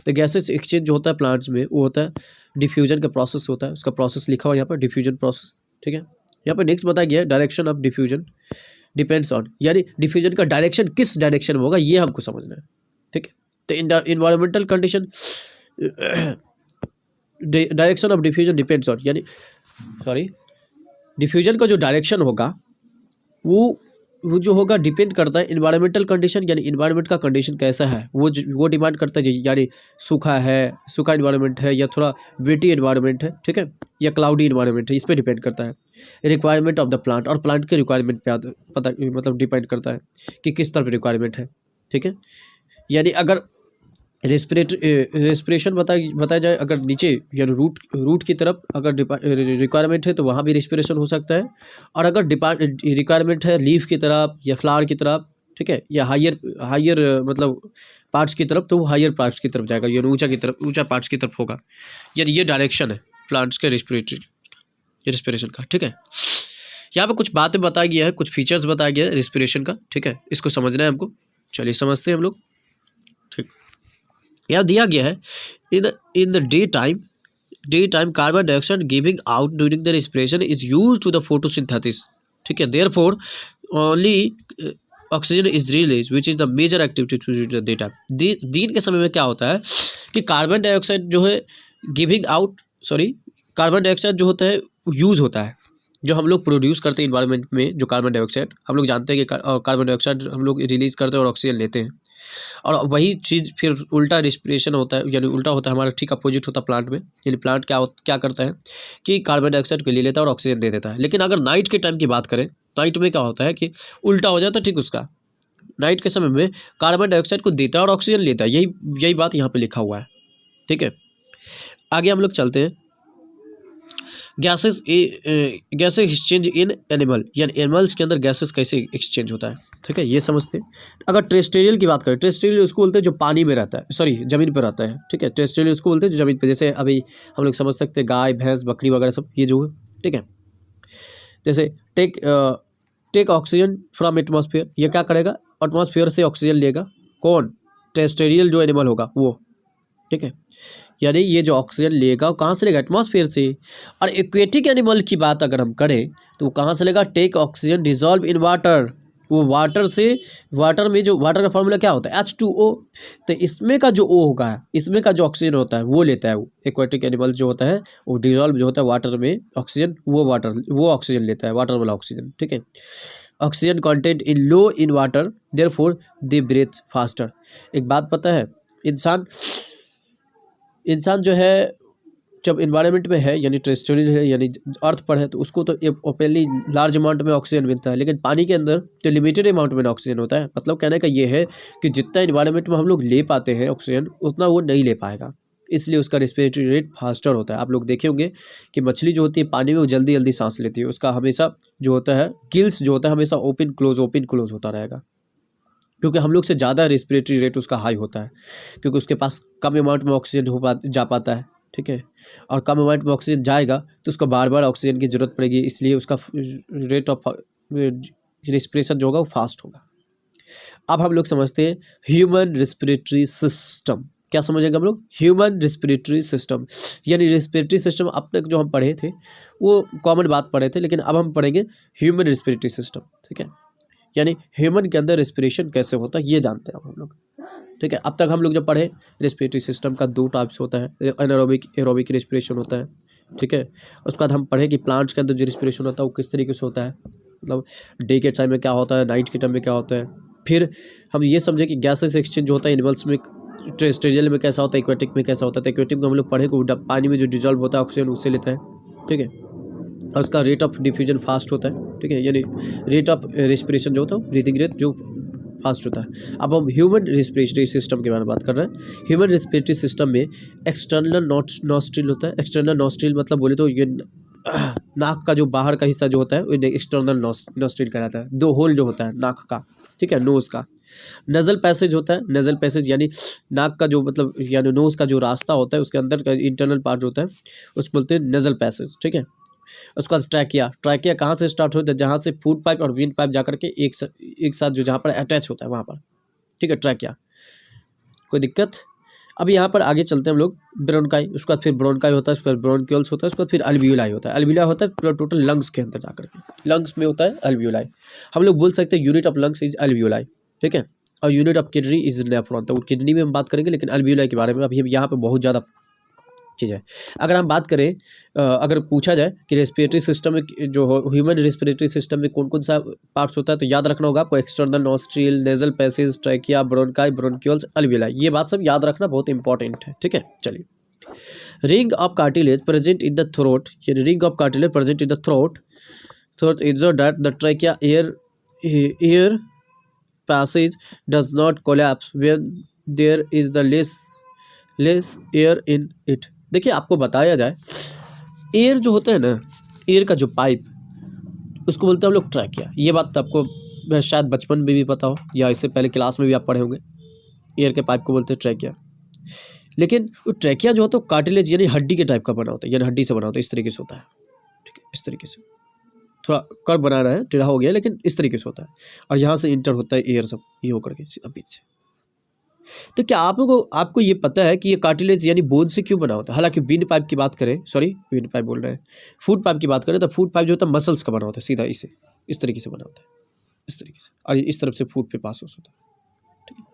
तो गैसेस एक्सचेंज जो होता है प्लांट्स में वो होता है डिफ्यूजन का प्रोसेस होता है, उसका प्रोसेस लिखा हुआ है यहाँ पर डिफ्यूजन प्रोसेस, ठीक है। यहाँ पर नेक्स्ट बताया गया है direction of diffusion depends on, यानी डिफ्यूजन का डायरेक्शन किस डायरेक्शन में होगा ये हमको समझना है, ठीक है। तो in the environmental condition direction of diffusion depends on, यानी डिफ्यूजन का जो डायरेक्शन होगा वो जो होगा डिपेंड करता है इन्वायरमेंटल कंडीशन, यानी इन्वायरमेंट का कंडीशन कैसा है वो डिमांड करता है, यानी सूखा इन्वायरमेंट है या थोड़ा वेटी इन्वायरमेंट है, ठीक है, या क्लाउडी इन्वायरमेंट है, इस पर डिपेंड करता है। रिक्वायरमेंट ऑफ द प्लांट, और प्लांट के रिक्वायरमेंट पे पता मतलब डिपेंड करता है कि किस तरह की रिक्वायरमेंट है, ठीक है। यानी अगर रेस्पिरेशन बताया जाए अगर नीचे यानी रूट की तरफ अगर रिक्वायरमेंट है तो वहाँ भी रेस्पिरेशन हो सकता है, और अगर रिक्वायरमेंट है लीफ की तरफ या फ्लावर की तरफ, ठीक है, या हायर मतलब पार्ट्स की तरफ, तो वो हायर पार्ट्स की तरफ जाएगा, यानी ऊंचा पार्ट्स की तरफ होगा। यानी ये डायरेक्शन है प्लांट्स के रेस्पिरेशन का, ठीक है। यहाँ पे कुछ बातें बताया गया है, कुछ फीचर्स बताया गया है रेस्पिरेशन का, ठीक है, इसको समझना है हमको। चलिए समझते हैं हम लोग, ठीक। यहाँ दिया गया है in the day time carbon dioxide giving out during the respiration is use to the photosynthesis, ठीक है। Therefore only oxygen is release which is the major activity during the day time. दिन के समय में क्या होता है कि कार्बन डाइऑक्साइड जो है कार्बन डाइऑक्साइड जो होता है यूज़ होता है, जो हम लोग प्रोड्यूस करते हैं इन्वायरमेंट में, जो कार्बन डाइऑक्साइड हम लोग जानते हैं कि कार्बन डाइऑक्साइड हम लोग रिलीज़ करते हैं और ऑक्सीजन लेते हैं, और वही चीज़ फिर उल्टा रेस्पिरेशन होता है, यानी उल्टा होता है हमारा, ठीक अपोजिट होता है प्लांट में। यानी प्लांट क्या करता है कि कार्बन डाइऑक्साइड को ले लेता है और ऑक्सीजन दे देता है। लेकिन अगर नाइट के टाइम की बात करें, नाइट में क्या होता है कि उल्टा हो जाता है, ठीक उसका। नाइट के समय में कार्बन डाइऑक्साइड को देता है और ऑक्सीजन लेता है, यही बात यहाँ पर लिखा हुआ है, ठीक है। आगे हम लोग चलते हैं। गैसेस एक्सचेंज इन एनिमल, यानी एनिमल्स के अंदर गैसेस कैसे एक्सचेंज होता है, ठीक है, ये समझते हैं। अगर टेरेस्ट्रियल की बात करें, टेरेस्ट्रियल उसको बोलते हैं जो पानी में रहता है, ज़मीन पर रहता है, ठीक है। टेरेस्ट्रियल उसको बोलते हैं जो ज़मीन पर, जैसे अभी हम लोग समझ सकते हैं गाय भैंस बकरी वगैरह सब, ये जो है, ठीक है। जैसे टेक ऑक्सीजन फ्रॉम एटमॉस्फेयर, ये क्या करेगा, एटमॉस्फेयर से ऑक्सीजन लेगा, कौन, टेरेस्ट्रियल जो एनिमल होगा वो, ठीक है। यानी ये जो ऑक्सीजन लेगा वो कहाँ से लेगा, एटमॉस्फेयर से। और एक्वेटिक एनिमल की बात अगर हम करें तो वो कहाँ से लेगा, take oxygen dissolve in water, वो वाटर में जो वाटर का फॉर्मूला क्या होता है H2O, तो इसमें का जो O होगा, इसमें का जो ऑक्सीजन होता है वो लेता है, वो एक्वेटिक एनिमल जो होता है वो डिजॉल्व जो होता है वाटर में ऑक्सीजन, वो ऑक्सीजन लेता है, वाटर वाला ऑक्सीजन, ठीक है। Oxygen content in low in water therefore they breathe faster. एक बात पता है, इंसान जो है जब इन्वायरमेंट में है, यानी टेरेस्ट्रियल है, यानी अर्थ पर है, तो उसको तो ओपनली लार्ज अमाउंट में ऑक्सीजन मिलता है, लेकिन पानी के अंदर तो लिमिटेड अमाउंट में ऑक्सीजन होता है। मतलब कहने का ये है कि जितना इन्वायरमेंट में हम लोग ले पाते हैं ऑक्सीजन, उतना वो नहीं ले पाएगा, इसलिए उसका रेस्पिरेटरी रेट फास्टर होता है। आप लोग देखे होंगे कि मछली जो होती है पानी में वो जल्दी जल्दी सांस लेती है, उसका हमेशा जो होता है गिल्स जो होता है हमेशा ओपन क्लोज होता रहेगा, क्योंकि हम लोग से ज़्यादा रेस्पिरेटरी रेट उसका हाई होता है, क्योंकि उसके पास कम अमाउंट में ऑक्सीजन जा पाता है, ठीक है। और कम अमाउंट में ऑक्सीजन जाएगा तो उसको बार बार ऑक्सीजन की ज़रूरत पड़ेगी, इसलिए उसका रेट ऑफ रेस्पिरेशन जो होगा वो फास्ट होगा। अब हम लोग समझते हैं ह्यूमन रेस्पिरेटरी सिस्टम। क्या समझेंगे हम लोग, ह्यूमन रेस्पिरेटरी सिस्टम, यानी रेस्पिरेटरी सिस्टम अब तक जो हम पढ़े थे वो कॉमन बात पढ़े थे, लेकिन अब हम पढ़ेंगे ह्यूमन रेस्पिरेटरी सिस्टम, ठीक है। यानी ह्यूमन के अंदर रेस्पिरेशन कैसे होता है ये जानते हैं अब हम लोग, ठीक है। अब तक हम लोग जो पढ़े रेस्पिरेटरी सिस्टम का 2 टाइप्स होता है, एनारोबिक रेस्पिरेशन होता है, ठीक है। उसके बाद हम पढ़े कि प्लांट्स के अंदर जो रेस्पिरेशन होता है वो किस तरीके से होता है, मतलब डे के टाइम में क्या होता है, नाइट के टाइम में क्या होता है। फिर हम ये समझे कि गैसेस एक्सचेंज जो होता है एनिमल्स में टेरेस्ट्रियल में कैसा होता है, एक्वेटिक में कैसा होता है। तो एक्वेटिक में हम लोग पढ़े को पानी में जो डिजॉल्व होता है ऑक्सीजन उससे लेता है, ठीक है, और उसका रेट ऑफ डिफ्यूजन फास्ट होता है, ठीक है, यानी रेट ऑफ रेस्पिरेशन जो होता है, ब्रीदिंग रेट जो फास्ट होता है। अब हम ह्यूमन रेस्पिरेटरी सिस्टम के बारे में बात कर रहे हैं। ह्यूमन रेस्पिरेटरी सिस्टम में एक्सटर्नल नॉस्ट्रिल होता है। एक्सटर्नल नॉस्ट्रिल मतलब बोले तो ये नाक का जो बाहर का हिस्सा जो होता है वो एक्सटर्नल नॉस्ट्रिल कहलाता है। दो होल जो होता है नाक का, ठीक है, नोज़ का। नज़ल पैसेज होता है। नज़ल पैसेज यानी नाक का जो मतलब यानी नोज़ का जो रास्ता होता है उसके अंदर का इंटरनल पार्ट होता है उसको बोलते हैं नज़ल पैसेज, ठीक है। उसके बाद ट्रैकिया। ट्रैकिया कहाँ से स्टार्ट होता है, जहाँ से फूड पाइप और विंड पाइप जाकर के एक साथ जो जहाँ पर अटैच होता है वहाँ पर, ठीक है, ट्रैकिया। कोई दिक्कत? अब यहाँ पर आगे चलते हैं हम लोग। ब्रोनकाई, उसके बाद फिर ब्रोनकाई होता है, उसके बाद ब्रोनक्यूल्स होता है, उसके बाद फिर अल्वियोलाई होता है। अल्वियोलाई होता है पूरा टोटल लंग्स के अंदर जाकर के, लंग्स में होता है अल्वियोलाई। हम लोग बोल सकते हैं unit of lungs is alveoli, ठीक है, और unit of kidney is nephron. तो किडनी में हम बात करेंगे, लेकिन अल्वियोलाई के बारे में अभी यहाँ पे बहुत ज़्यादा चीज़ है। अगर हम बात करें, अगर पूछा जाए कि रेस्पिरेटरी सिस्टम में जो ह्यूमन रेस्पिरेटरी सिस्टम में कौन कौन सा पार्ट्स होता है, तो याद रखना होगा आपको external nostril, nasal passage, trachea, bronchi, bronchioles, alveoli. ये बात सब याद रखना बहुत इंपॉर्टेंट है, ठीक है। चलिए, ring of cartilage present in the throat, यानी ring of cartilage present in the throat is that the trachea air passage does not collapse when there is the less air in it। देखिए, आपको बताया जाए, air जो होता है ना, air का जो पाइप उसको बोलते हैं हम लोग ट्रैकिया। ये बात तो आपको शायद बचपन में भी पता हो या इससे पहले क्लास में भी आप पढ़े होंगे। एयर के पाइप को बोलते हैं ट्रैकिया। लेकिन वो ट्रैकिया जो होता है वो कार्टिलेज यानी हड्डी के टाइप का बना होता है, यानी हड्डी से बना होता है, इस तरीके से होता है, ठीक है, इस तरीके से। थोड़ा कर्व बना रहा है, टेढ़ा हो गया, लेकिन इस तरीके से होता है, और यहाँ से इंटर होता है एयर सब ये होकर के बीच से। तो क्या आपको ये पता है कि ये कार्टिलेज यानी बोन से क्यों बना होता है? हालांकि विंड पाइप की बात करें, सॉरी विंड पाइप बोल रहे हैं, फूड पाइप की बात करें तो फूड पाइप जो होता है मसल्स का बना होता है, सीधा इस तरीके से बना होता है, इस तरीके से, और इस तरफ से फूड पे पास होता है, ठीक है।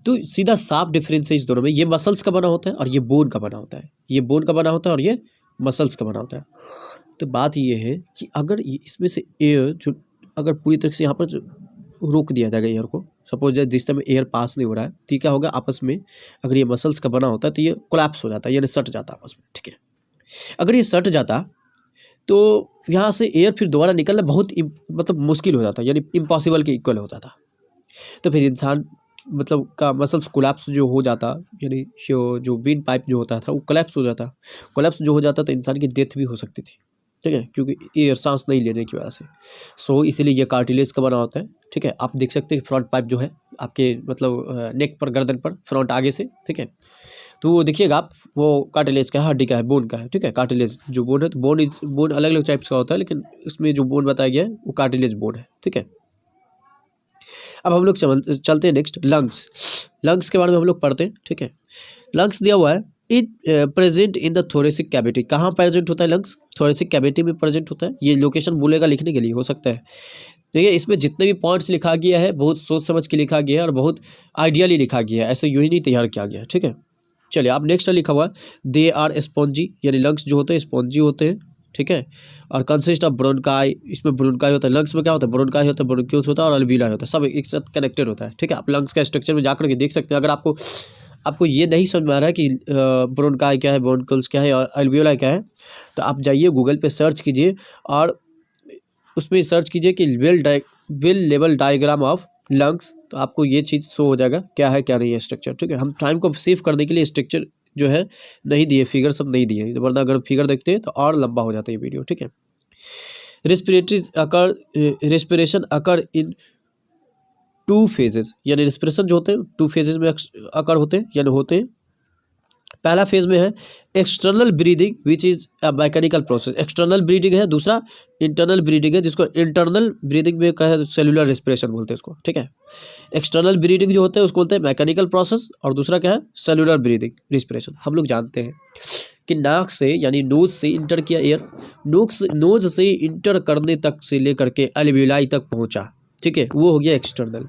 तो सीधा साफ डिफरेंस है इस दोनों में, ये मसल्स का बना होता है और ये बोन का बना होता है, ये बोन का बना होता है और ये मसल्स का बना होता है। तो बात ये है कि अगर इसमें से एयर जो अगर पूरी तरह से यहाँ पर रोक दिया जाएगा एयर को, सपोज जिस टाइम एयर पास नहीं हो रहा है, तो क्या होगा, आपस में अगर ये मसल्स का बना होता है तो ये कोलैप्स हो जाता है, यानी सट जाता है आपस में, ठीक है। अगर ये सट जाता तो यहाँ से एयर फिर दोबारा निकलना बहुत मतलब मुश्किल हो जाता, यानी इम्पॉसिबल के इक्वल होता था। तो फिर इंसान मतलब का मसल्स कोलैप्स जो हो जाता, यानी जो विंड पाइप जो होता था वो कोलैप्स हो जाता। कोलैप्स जो हो जाता तो इंसान की डेथ भी हो सकती थी, ठीक है, क्योंकि एयर सांस नहीं लेने की वजह से। सो इसीलिए ये कार्टिलेज का बना होता है, ठीक है। आप देख सकते हैं फ्रंट पाइप जो है आपके मतलब नेक पर, गर्दन पर, फ्रंट आगे से, ठीक है। तो वो देखिएगा आप, वो कार्टिलेज का है, हड्डी का है, बोन का है, ठीक है। कार्टिलेज जो बोन है, तो बोन अलग अलग टाइप्स का होता है, लेकिन इसमें जो बोन बताया गया है वो कार्टिलेज बोन है, ठीक है। अब हम लोग चलते हैं नेक्स्ट, लंग्स के बारे में हम लोग पढ़ते हैं, ठीक है। लंग्स दिया हुआ है, it present in the thoracic cavity. कहाँ प्रेजेंट होता है लंग्स? थोरेसिक कैविटी में प्रेजेंट होता है। ये लोकेशन बोलेगा लिखने के लिए, हो सकता है। देखिए, इसमें जितने भी पॉइंट्स लिखा गया है बहुत सोच समझ के लिखा गया है और बहुत आइडियली लिखा गया है, ऐसे यूं ही नहीं तैयार किया गया है, ठीक है। चलिए, आप नेक्स्ट लिखा हुआ है, दे आर स्पॉन्जी, यानी लंग्स जो होते हैं स्पॉन्जी होते हैं, ठीक है। और कंसिस्ट ऑफ ब्रोनकाई, इसमें ब्रोनकाई होता है। लंग्स में क्या होता है? ब्रोनकाई होता है, ब्रोनक्यूल्स होता है और अल्वियोलाई होता है, सब एक साथ कनेक्टेड होता है, ठीक है। आप लंग्स का स्ट्रक्चर में जाकर के देख सकते हैं। अगर आपको ये नहीं समझ में आ रहा है कि ब्रोनकाई क्या है, ब्रोनक्यूल्स क्या है और अल्वियोलाई क्या है, तो आप जाइए गूगल पे सर्च कीजिए और उसमें सर्च कीजिए कि well level diagram of lungs, तो आपको ये चीज़ शो हो जाएगा क्या है क्या नहीं है स्ट्रक्चर, ठीक है। हम टाइम को सेव करने के लिए स्ट्रक्चर जो है नहीं दिए, फिगर सब नहीं दिए, वरना अगर फिगर देखते हैं तो और लंबा हो जाता है ये वीडियो, ठीक है। रेस्पिरेशन अकर इन 2 फेजेस, यानी रेस्पिरेशन जो होते हैं 2 फेजेस में अकर होते हैं, यानी होते हैं। पहला फेज में है external breathing which is a mechanical process, external breathing है। दूसरा इंटरनल ब्रीदिंग है, जिसको इंटरनल ब्रीदिंग में कहे सेलुलर रेस्पिरेशन बोलते हैं इसको, ठीक है। एक्सटर्नल ब्रीदिंग जो होते हैं उसको बोलते हैं मैकेनिकल प्रोसेस, और दूसरा क्या है? Cellular breathing respiration. हम लोग जानते हैं कि नाक से यानी नोज से इंटर किया एयर, नोज से इंटर करने तक से लेकर के अल्वियोलाई तक पहुंचा, ठीक है, वो हो गया एक्सटर्नल।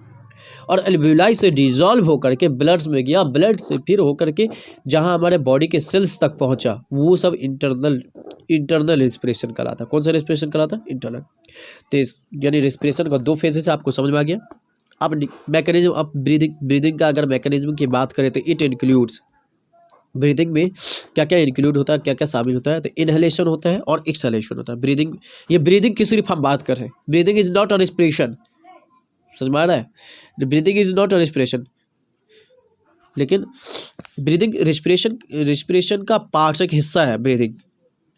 और अल्वियोलाई से डिजॉल्व होकर के ब्लड्स में गया, ब्लड से फिर होकर के जहां हमारे बॉडी के सेल्स तक पहुंचा, वो सब इंटरनल रेस्पिरेशन कहलाता है। कौन सा रेस्पिरेशन कहलाता है? इंटरनल। तो यानी रेस्पिरेशन का 2 फेजेस आपको समझ में आ गया। अब मैकेनिज्म, अब ब्रीदिंग का अगर मैकेनिज्म की बात करें तो इट इंक्लूड्स, ब्रीदिंग में क्या क्या इंक्लूड होता है, क्या क्या शामिल होता है, तो इनहेलेशन होता है और एक्सहेलेशन होता है। ब्रीदिंग, ये ब्रीदिंग की सिर्फ हम बात कर रहे हैं। Breathing is not a respiration, समझ में आ रहा है? Breathing is not a respiration, लेकिन ब्रीदिंग रिस्पिरेशन का पार्ट, एक हिस्सा है ब्रीदिंग,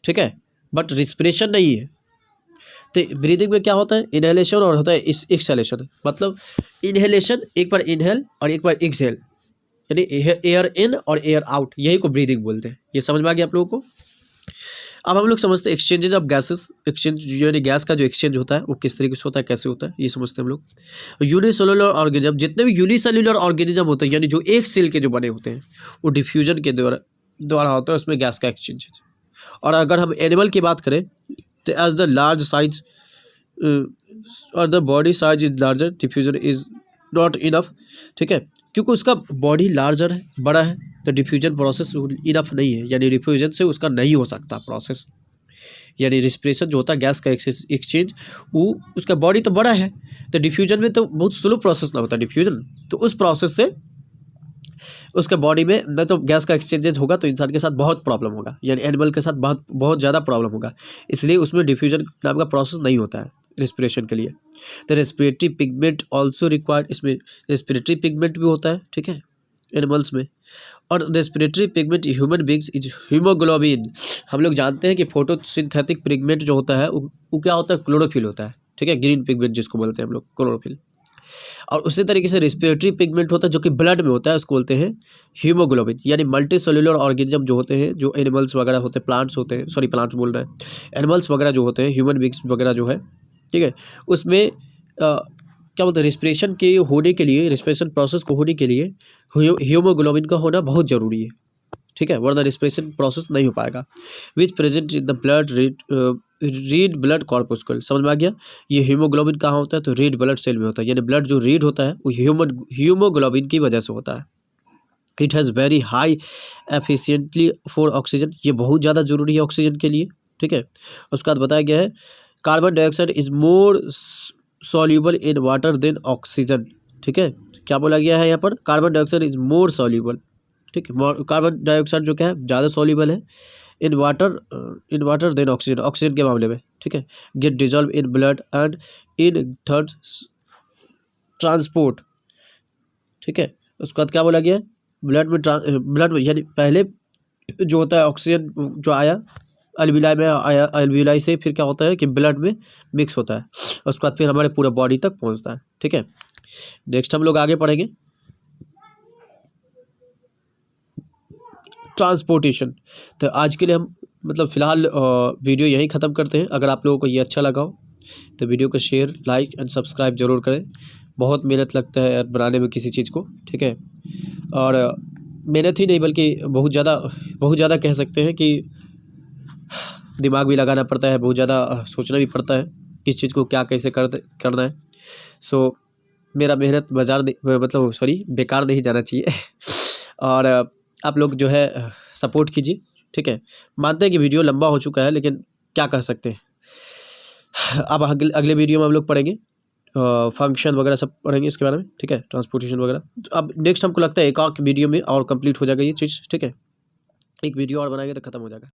ठीक है, बट रिस्पिरेशन नहीं है। तो ब्रीदिंग में क्या होता है, इनहेलेशन और होता है एक्सहेलेशन। मतलब इनहेलेशन, एक बार इनहेल और एक बार एक्सहेल, यानी एयर इन और एयर आउट, यही को ब्रीदिंग बोलते हैं। ये समझ में आ गया आप लोगों को? अब हम लोग समझते हैं एक्सचेंजेस ऑफ गैसेस, एक्सचेंज यानी गैस का जो एक्सचेंज होता है वो किस तरीके से होता है, कैसे होता है, ये समझते हैं हम लोग। यूनिसेलुलर ऑर्गेनिज्म, जितने भी यूनिसेलुलर ऑर्गेनिज्म होते हैं, यानी जो एक सेल के जो बने होते हैं, वो डिफ्यूजन के द्वारा होता है, उसमें गैस का एक्सचेंज। और अगर हम एनिमल की बात करें तो एज द लार्ज साइज और the body size is larger, diffusion is not enough, ठीक है, क्योंकि उसका बॉडी लार्जर है, बड़ा है, तो डिफ्यूजन प्रोसेस इनफ नहीं है, यानी डिफ्यूजन से उसका नहीं हो सकता प्रोसेस। यानी रिस्पिरेशन जो होता है गैस का एक्सचेंज, वो उसका बॉडी तो बड़ा है, तो डिफ्यूजन में तो बहुत स्लो प्रोसेस ना होता डिफ्यूजन, तो उस प्रोसेस से उसके बॉडी में न तो गैस का एक्सचेंजेज होगा, तो इंसान के साथ बहुत प्रॉब्लम होगा, यानी एनिमल के साथ बहुत ज़्यादा प्रॉब्लम होगा, इसलिए उसमें डिफ्यूजन नाम का प्रोसेस नहीं होता है रिस्पिरेशन के लिए। तो रेस्पिरेटरी पिगमेंट ऑल्सो रिक्वायर्ड, इसमें रेस्पिरेटरी पिगमेंट भी होता है, ठीक है, एनिमल्स में। और respiratory pigment human beings is haemoglobin. हम लोग जानते हैं कि फोटोसिंथेटिक पिगमेंट जो होता है वो क्या होता है, क्लोरोफिल होता है, ठीक है, ग्रीन पिगमेंट जिसको बोलते हैं हम लोग, क्लोरोफिल। और उसी तरीके से रेस्पिरेटरी पिगमेंट होता है जो कि ब्लड में होता है, उसको बोलते हैं हीमोग्लोबिन। यानी मल्टी सेलुलर ऑर्गेनिज्म जो होते हैं, जो एनिमल्स वगैरह होते हैं, प्लांट्स होते हैं, सॉरी प्लांट्स बोल रहे हैं, एनिमल्स वगैरह जो होते हैं, ह्यूमन बींग्स वगैरह जो है, ठीक है, उसमें क्या बोलते हैं, रिस्पिरेशन के होने के लिए, रिस्पिरेशन प्रोसेस को होने के लिए हीमोग्लोबिन का होना बहुत ज़रूरी है, ठीक है, वरना रिस्पिरेशन प्रोसेस नहीं हो पाएगा। Which present in the blood red blood corpuscle, समझ में आ गया? ये हीमोग्लोबिन कहाँ होता है, तो रीड ब्लड सेल में होता है, यानी ब्लड जो रीड होता है वो हीमोग्लोबिन की वजह से होता है। It has very high efficiently for oxygen, ये बहुत ज़्यादा जरूरी है ऑक्सीजन के लिए, ठीक है। उसके बाद बताया गया है carbon dioxide is more soluble in water than oxygen, ठीक है, क्या बोला गया है यहाँ पर, carbon dioxide is more soluble, ठीक है, कार्बन डाइऑक्साइड जो क्या है, ज़्यादा सॉल्यूबल है in water than oxygen, oxygen के मामले में, ठीक है। Get dissolve in blood and in third transport, ठीक है। उसके बाद क्या बोला गया है, ब्लड में यानी पहले जो होता है ऑक्सीजन जो आया अल्विलाई में आया, अल्विलाई से फिर क्या होता है कि ब्लड में मिक्स होता है, उसके बाद फिर हमारे पूरे बॉडी तक पहुंचता है, ठीक है। नेक्स्ट हम लोग आगे पढ़ेंगे ट्रांसपोर्टेशन। तो आज के लिए हम मतलब फ़िलहाल वीडियो यहीं ख़त्म करते हैं। अगर आप लोगों को ये अच्छा लगा हो तो वीडियो को शेयर, लाइक एंड सब्सक्राइब जरूर करें। बहुत मेहनत लगता है यार बनाने में किसी चीज़ को, ठीक है, और मेहनत ही नहीं बल्कि बहुत ज़्यादा कह सकते हैं कि दिमाग भी लगाना पड़ता है, बहुत ज़्यादा सोचना भी पड़ता है किस चीज़ को क्या कैसे करना है। सो मेरा मेहनत बेकार नहीं जाना चाहिए और आप लोग जो है सपोर्ट कीजिए, ठीक है। मानते हैं कि वीडियो लंबा हो चुका है, लेकिन क्या कर सकते हैं। अब अगले वीडियो में हम लोग पढ़ेंगे फंक्शन वगैरह सब पढ़ेंगे इसके बारे में, ठीक है, ट्रांसपोर्टेशन वगैरह। तो अब नेक्स्ट हमको लगता है एक और वीडियो में और कंप्लीट हो जाएगा ये चीज़, ठीक है, एक वीडियो और बनाएंगे तो ख़त्म हो जाएगा।